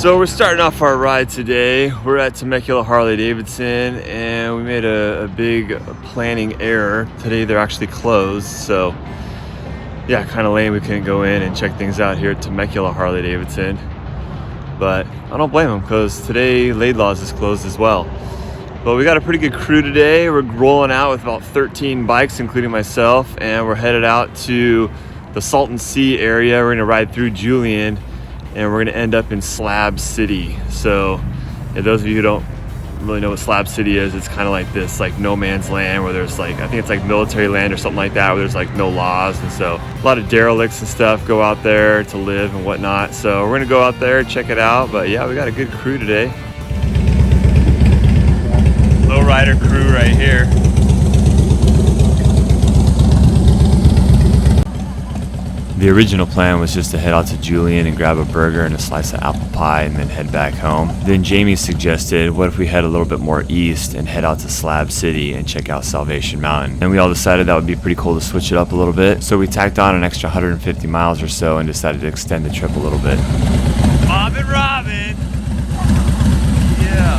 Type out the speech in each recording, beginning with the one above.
So we're starting off our ride today. We're at Temecula Harley-Davidson, and we made a big planning error. Today they're actually closed, so yeah, kind of lame we couldn't go in and check things out here at Temecula Harley-Davidson. But I don't blame them, because today Laidlaw's is closed as well. But we got a pretty good crew today. We're rolling out with about 13 bikes, including myself, and we're headed out to the Salton Sea area. We're gonna ride through Julian, and we're gonna end up in Slab City. So those of you who don't really know what Slab City is, it's kind of like this like no man's land where there's like, I think it's like military land or something like that, where there's like no laws, and so a lot of derelicts and stuff go out there to live and whatnot. So we're gonna go out there, check it out. But yeah, we got a good crew today. Lowrider crew right here. The original plan was just to head out to Julian and grab a burger and a slice of apple pie and then head back home. Then Jamie suggested, what if we head a little bit more east and head out to Slab City and check out Salvation Mountain? And we all decided that would be pretty cool to switch it up a little bit. So we tacked on an extra 150 miles or so and decided to extend the trip a little bit. Bob and Robin! Yeah.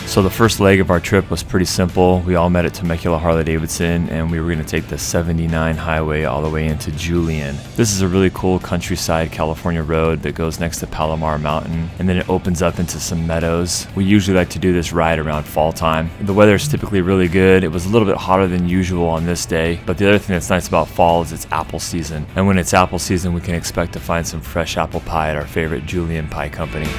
So the first leg of our trip was pretty simple. We all met at Temecula Harley-Davidson, and we were going to take the 79 highway all the way into Julian. This is a really cool countryside California road that goes next to Palomar Mountain, and then it opens up into some meadows. We usually like to do this ride around fall time. The weather is typically really good. It was a little bit hotter than usual on this day, but the other thing that's nice about fall is it's apple season. And when it's apple season, we can expect to find some fresh apple pie at our favorite Julian Pie Company.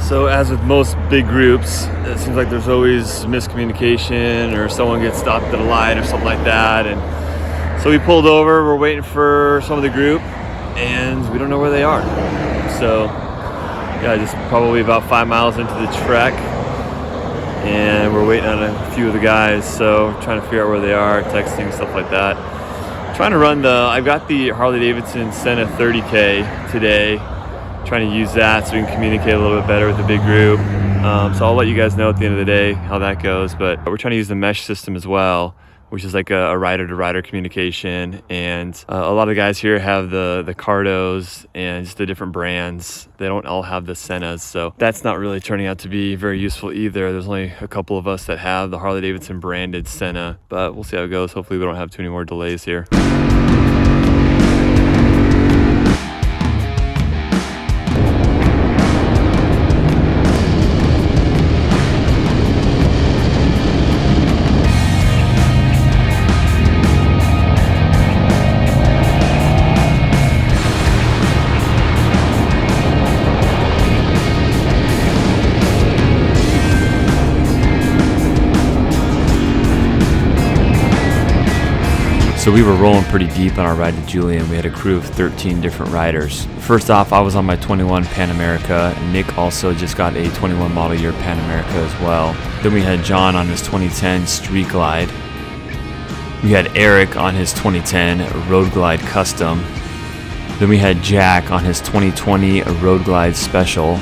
So as with most big groups, it seems like there's always miscommunication or someone gets stopped at a light or something like that. And so we pulled over, we're waiting for some of the group, and we don't know where they are. So yeah, just probably about 5 miles into the trek, and we're waiting on a few of the guys. So trying to figure out where they are, texting, stuff like that. Trying to run I've got the Harley-Davidson Senna 30K today. Trying to use that so we can communicate a little bit better with the big group. So I'll let you guys know at the end of the day how that goes. But we're trying to use the mesh system as well, which is like a rider-to-rider communication. And a lot of the guys here have the Cardos and just the different brands. They don't all have the Sennas, so that's not really turning out to be very useful either. There's only a couple of us that have the Harley-Davidson branded Senna, but we'll see how it goes. Hopefully we don't have too many more delays here. So we were rolling pretty deep on our ride to Julian. We had a crew of 13 different riders. First off, I was on my 21 Pan America. Nick also just got a 21 model year Pan America as well. Then we had John on his 2010 Street Glide. We had Eric on his 2010 Road Glide Custom. Then we had Jack on his 2020 Road Glide Special.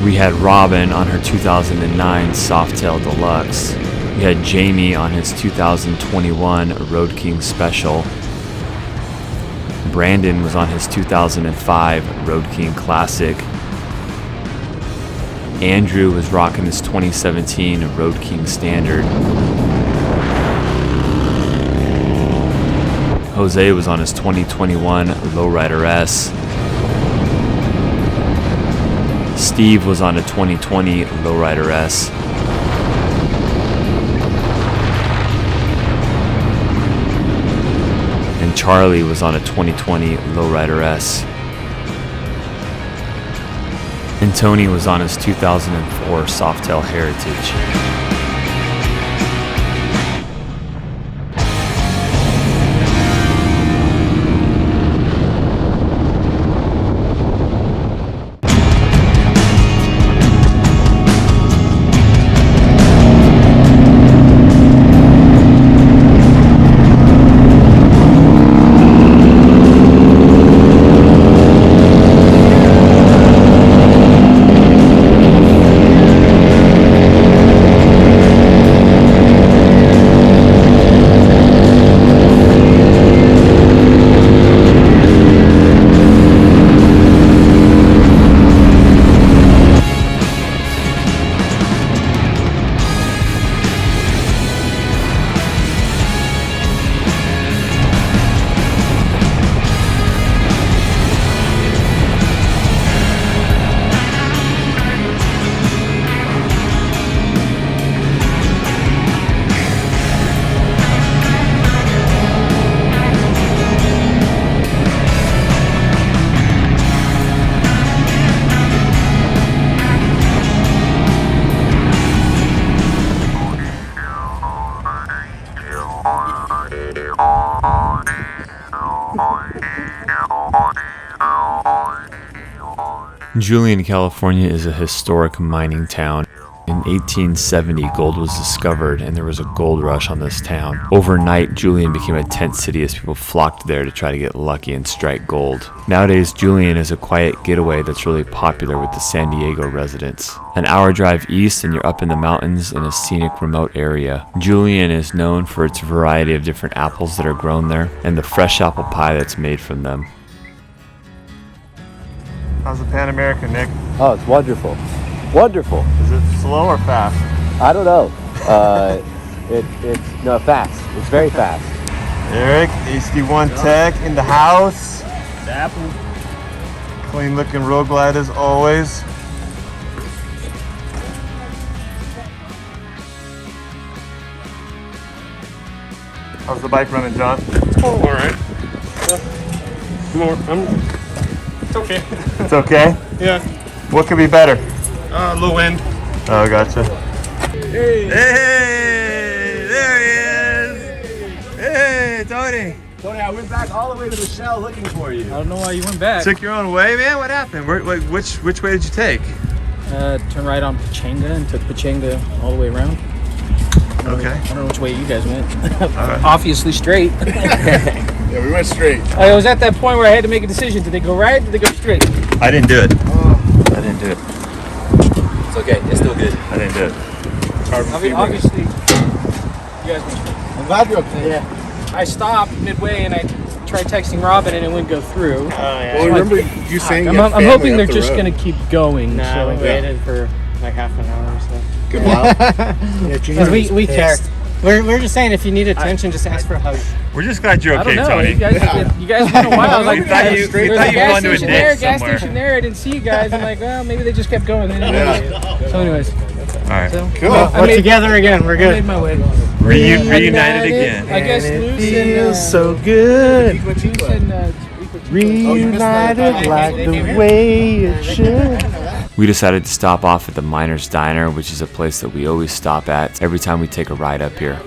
We had Robin on her 2009 Softail Deluxe. We had Jamie on his 2021 Road King Special. Brandon was on his 2005 Road King Classic. Andrew was rocking his 2017 Road King Standard. Jose was on his 2021 Lowrider S. Steve was on a 2020 Lowrider S. And Charlie was on a 2020 Lowrider S. And Tony was on his 2004 Softail Heritage. Julian, California is a historic mining town. In 1870, gold was discovered and there was a gold rush on this town. Overnight, Julian became a tent city as people flocked there to try to get lucky and strike gold. Nowadays, Julian is a quiet getaway that's really popular with the San Diego residents. An hour drive east and you're up in the mountains in a scenic remote area. Julian is known for its variety of different apples that are grown there and the fresh apple pie that's made from them. How's the Pan American, Nick? Oh, it's wonderful. Wonderful. Is it slow or fast? I don't know. It's fast. It's very fast. Eric, HD1 Tech in the house. Apple. Clean looking Road Glide as always. How's the bike running, John? Oh, all right. It's okay. It's okay? Yeah. What could be better? Low end. Oh, gotcha. Hey. Hey, there he is. Hey, Tony. Tony, I went back all the way to the shell looking for you. I don't know why you went back. Took your own way, man? What happened? Which way did you take? Turned right on Pachanga and took Pachanga all the way around. Okay. I don't know which way you guys went. Right. Obviously straight. Yeah, we went straight. I was at that point where I had to make a decision. Did they go right or did they go straight? I didn't do it. I didn't do it. It's okay. It's still good. I didn't do it. Obviously, you guys went straight. I'm glad you're okay. Yeah. I stopped midway and I tried texting Robin and it wouldn't go through. Oh, yeah. Well, remember you saying I'm you had hoping family they're up the just road. going to keep going. Nah, we waited for like half an hour or so. Good while. Because we care. We're just saying if you need attention, just ask for a hug. We're just glad you're I okay, don't know. Tony. You guys been a while. We thought you there's were a gas going to a station there, ditch gas somewhere. station there. I didn't see you guys. I'm like, well, maybe they just kept going. They didn't Yeah. know. So anyways, All right. so Cool. I We're made, together again. We're I good. made my way. Reunited again. I guess Luce and so good. Luce and Reunited like the way it should. We decided to stop off at the Miners Diner, which is a place that we always stop at every time we take a ride up here.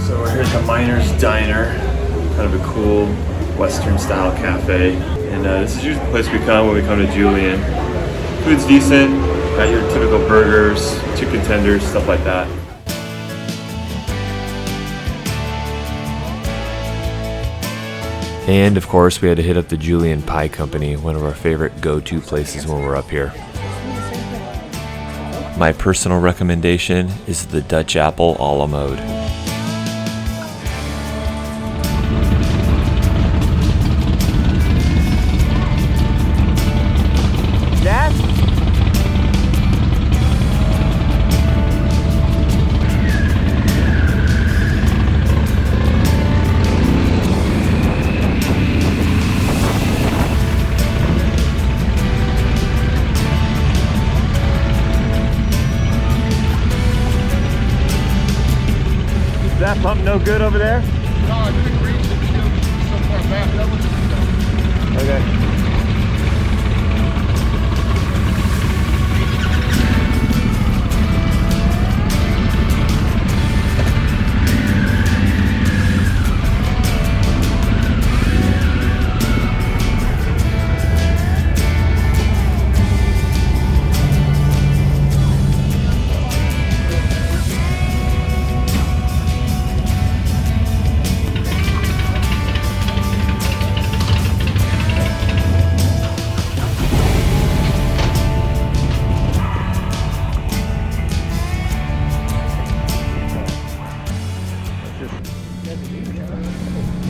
So we're here at the Miners Diner, kind of a cool Western style cafe. And this is usually the place we come when we come to Julian. Food's decent, got your typical burgers, chicken tenders, stuff like that. And of course, we had to hit up the Julian Pie Company, one of our favorite go-to places when we're up here. My personal recommendation is the Dutch apple a la mode. that pump no good over there? No, I didn't reach it because so far back. That was just Okay.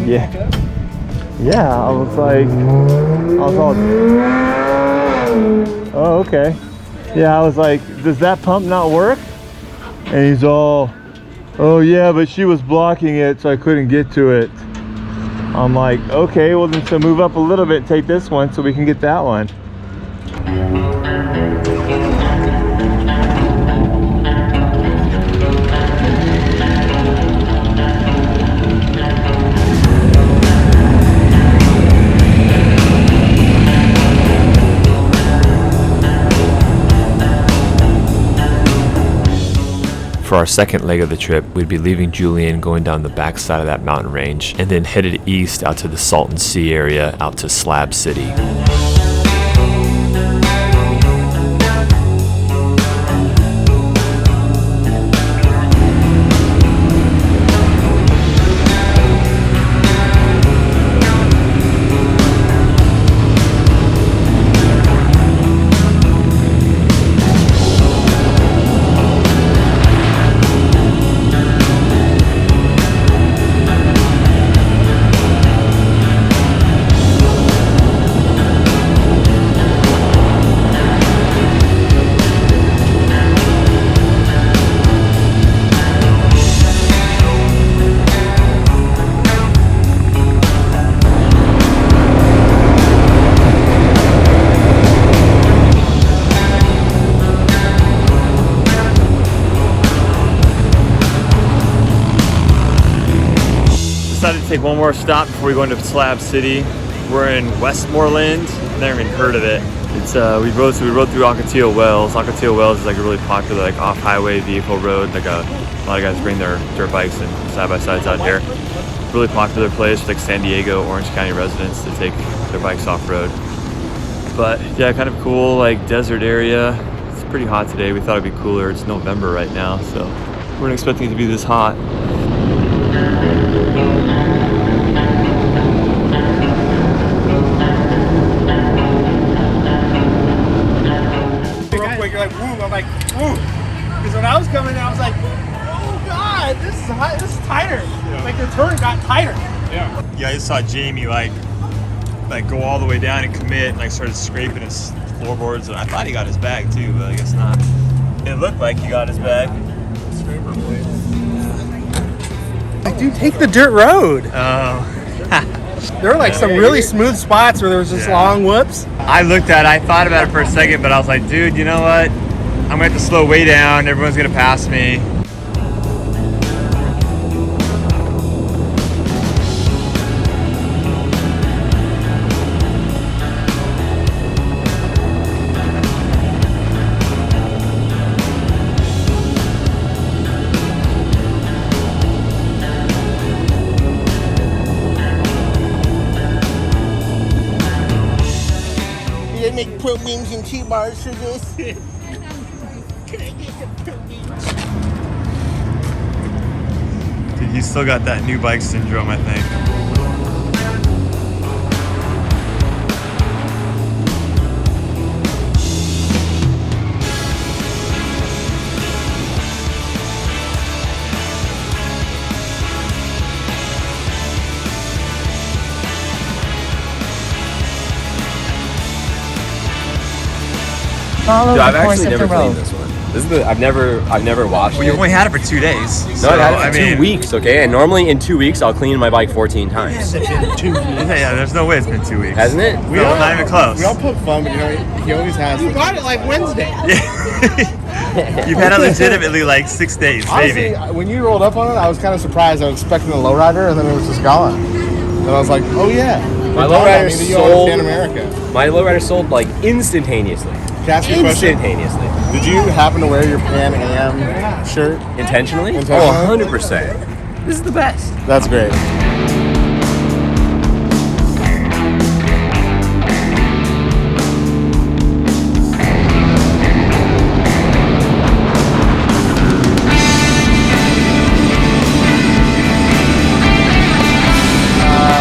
Yeah. Yeah, I was all, oh, okay. Yeah, I was like, does that pump not work? And he's all, oh yeah, but she was blocking it, so I couldn't get to it. I'm like, okay, well then so move up a little bit, take this one so we can get that one. For our second leg of the trip, we'd be leaving Julian, going down the backside of that mountain range, and then headed east out to the Salton Sea area, out to Slab City. Decided to take one more stop before we go into Slab City. We're in Westmoreland. Never even heard of it. It's we rode through Ocotillo Wells. Ocotillo Wells is like a really popular like off-highway vehicle road. Like a lot of guys bring their dirt bikes and side-by-sides out here. Really popular place for like San Diego, Orange County residents to take their bikes off-road. But yeah, kind of cool like desert area. It's pretty hot today. We thought it'd be cooler. It's November right now, so we weren't expecting it to be this hot. You're like, woo, I'm like, woo. Because when I was coming in, I was like, oh god, this is hot, this is tighter. Yeah. Like the turn got tighter. Yeah. Yeah, I just saw Jamie like go all the way down and commit and like started scraping his floorboards. And I thought he got his bag too, but I guess not. It looked like he got his bag. Scraper plate. Like, dude, take the dirt road. Oh. There were like some really smooth spots where there was just long whoops. I looked at it, I thought about it for a second, but I was like, dude, you know what? I'm gonna have to slow way down. Everyone's gonna pass me. They make proteins and T-bars for this. Can I get some proteins? Dude, you still got that new bike syndrome, I think. Follow Dude, I've the course actually of never the road. cleaned this one. This is I've never washed Well, you it. only had it for 2 days. No, I had it for 2 weeks, okay? And normally in 2 weeks, I'll clean my bike 14 times. Yeah, there's no way it's been 2 weeks. Hasn't it? No, not even close. We all poke fun, but you know, he always has. You got it like Wednesday. You've had it legitimately like 6 days, Honestly, maybe. when you rolled up on it, I was kind of surprised. I was expecting a lowrider, and then it was just gone. And I was like, oh yeah. My They told lowrider me that you own sold. Pan America. My lowrider sold like instantaneously. Can I ask you a question? Instantaneously. Did you happen to wear your Pan Am shirt? Intentionally? Intentionally? Oh, 100%. This is the best. That's great.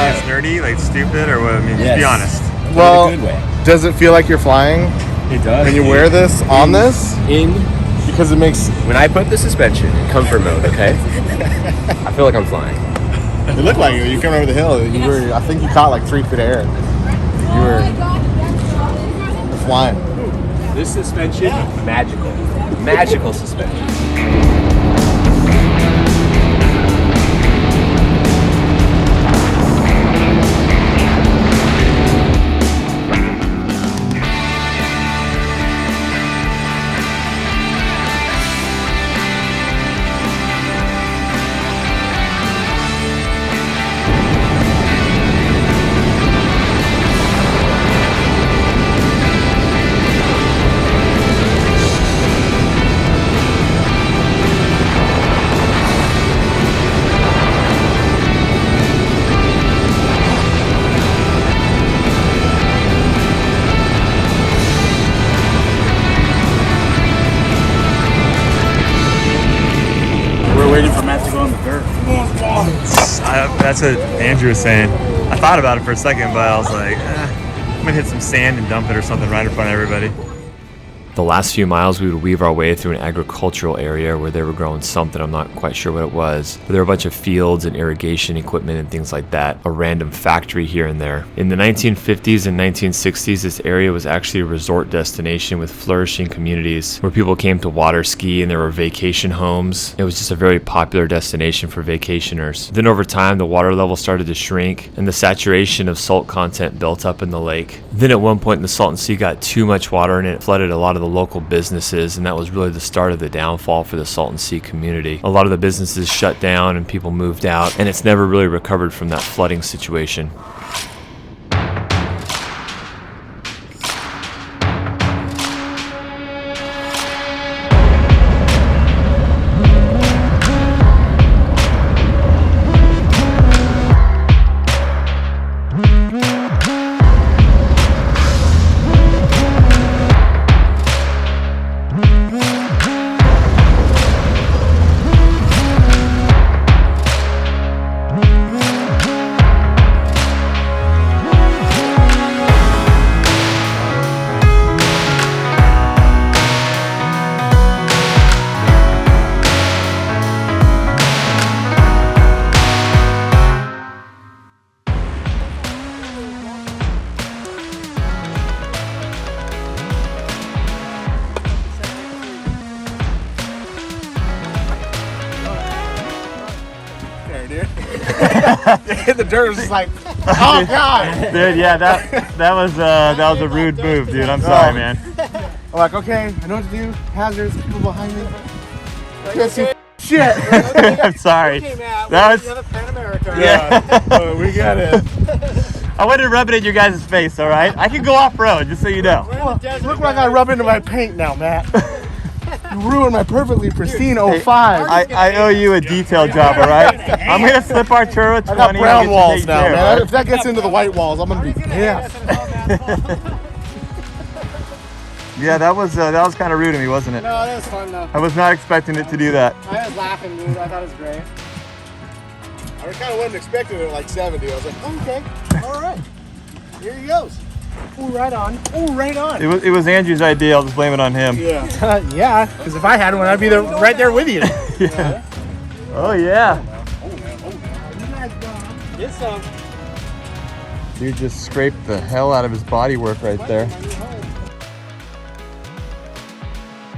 It's nerdy, like stupid, or what? I mean, just be Yes. honest. Well, in a good way. does it feel like you're flying It does. when you wear this on this? In Because it makes when I put the suspension in comfort mode, okay? I feel like I'm flying. it look like you coming over the hill. You were, I think you caught like 3 feet of air. You were flying. This suspension, magical. Magical suspension. We're waiting for Matt to go on the dirt. That's what Andrew was saying. I thought about it for a second, but I was like, I'm gonna hit some sand and dump it or something right in front of everybody. The last few miles, we would weave our way through an agricultural area where they were growing something. I'm not quite sure what it was, but there were a bunch of fields and irrigation equipment and things like that. A random factory here and there. In the 1950s and 1960s, this area was actually a resort destination with flourishing communities where people came to water ski, and there were vacation homes. It was just a very popular destination for vacationers. Then over time, the water level started to shrink, and the saturation of salt content built up in the lake. Then at one point, the Salton Sea got too much water and it flooded a lot of the local businesses, and that was really the start of the downfall for the Salton Sea community. A lot of the businesses shut down and people moved out, and it's never really recovered from that flooding situation. The dirt was just like, oh god. Dude, yeah, that was a rude move, dude. I'm sorry, man. I'm like, okay, I know what to do. Hazards, people behind me. Can't see shit. I'm sorry. That was Pan America. yeah. We got it. I wanted to rub it in your guys' face, all right? I can go off road, just so you know. Look what I gotta rub into my paint now, Matt. You ruined my perfectly pristine 05. I owe you a detail job, all right? I'm gonna slip our Turo 20. I got and brown get you walls taken now, care of, man. all right? If that gets into the white walls, I'm gonna be pissed. Yeah, that was kind of rude of me, wasn't it? No, that was fun though. I was not expecting it to do that. I was laughing, dude. I thought it was great. I kind of wasn't expecting it at like 70. I was like, oh, okay, all right. Here he goes. Ooh, right on. Ooh, right on. It was Andrew's idea. I'll just blame it on him. Yeah. Yeah, because if I had one, I'd be there, right there with you. Yeah. Oh yeah. Get some. Dude just scraped the hell out of his bodywork right there.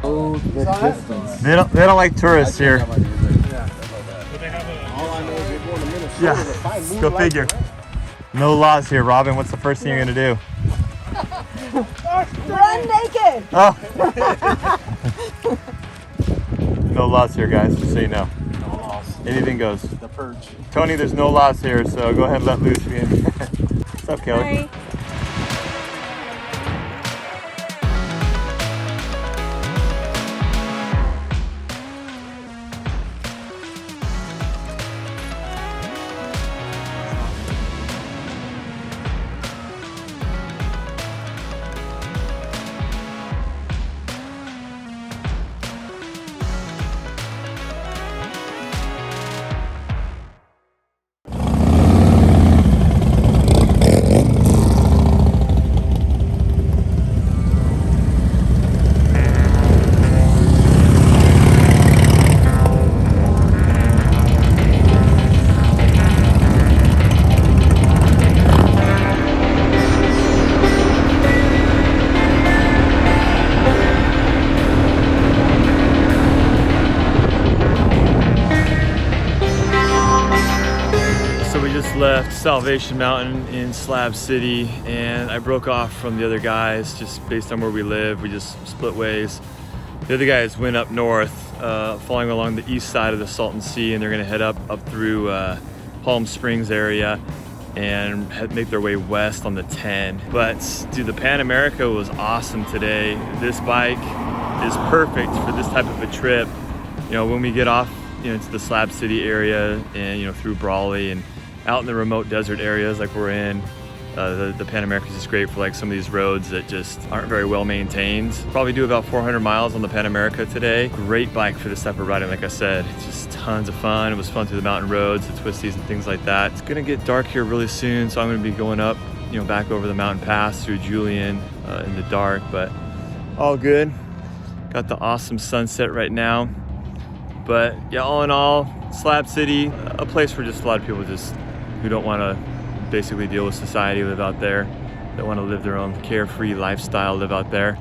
They don't like tourists here. All I know is they're going to Minnesota Yeah, to find go moonlight. figure. No laws here, Robin. What's the first thing you're gonna do? Run naked! Oh. No laws here, guys, just so you know. Anything goes. The purge. Tony, there's no laws here, so go ahead and let loose. What's up, Kelly? Hi. Left Salvation Mountain in Slab City, and I broke off from the other guys just based on where we live. We just split ways. The other guys went up north, following along the east side of the Salton Sea, and they're gonna head up through Palm Springs area and make their way west on the 10. But dude, the Pan America was awesome today. This bike is perfect for this type of a trip. You know, when we get off, you know, into the Slab City area and, you know, through Brawley and out in the remote desert areas like we're in, the Pan America is just great for like some of these roads that just aren't very well maintained. Probably do about 400 miles on the Pan America today. Great bike for this type of riding, like I said. It's just tons of fun. It was fun through the mountain roads, the twisties and things like that. It's gonna get dark here really soon, so I'm gonna be going up, you know, back over the mountain pass through Julian in the dark, but all good. Got the awesome sunset right now. But yeah, all in all, Slab City, a place for just a lot of people just who don't want to basically deal with society, live out there, that want to live their own carefree lifestyle, live out there.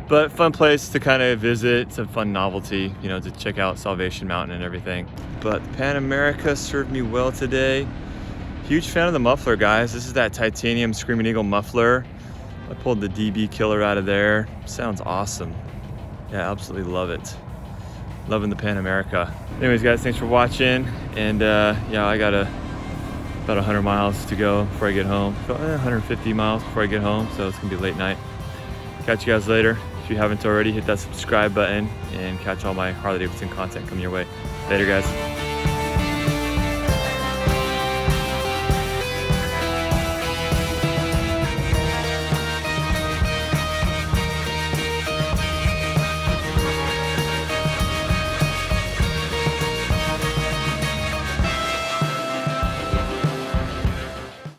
But fun place to kind of visit. It's a fun novelty, you know, to check out Salvation Mountain and everything. But Pan America served me well today. Huge fan of the muffler, guys. This is that titanium Screaming Eagle muffler. I pulled the DB killer out of there. Sounds awesome. Yeah, absolutely love it. Loving the Pan America. Anyways, guys, thanks for watching. And yeah, I got about 100 miles to go before I get home. 150 miles before I get home, so it's gonna be late night. Catch you guys later. If you haven't already, hit that subscribe button and catch all my Harley-Davidson content coming your way. Later, guys.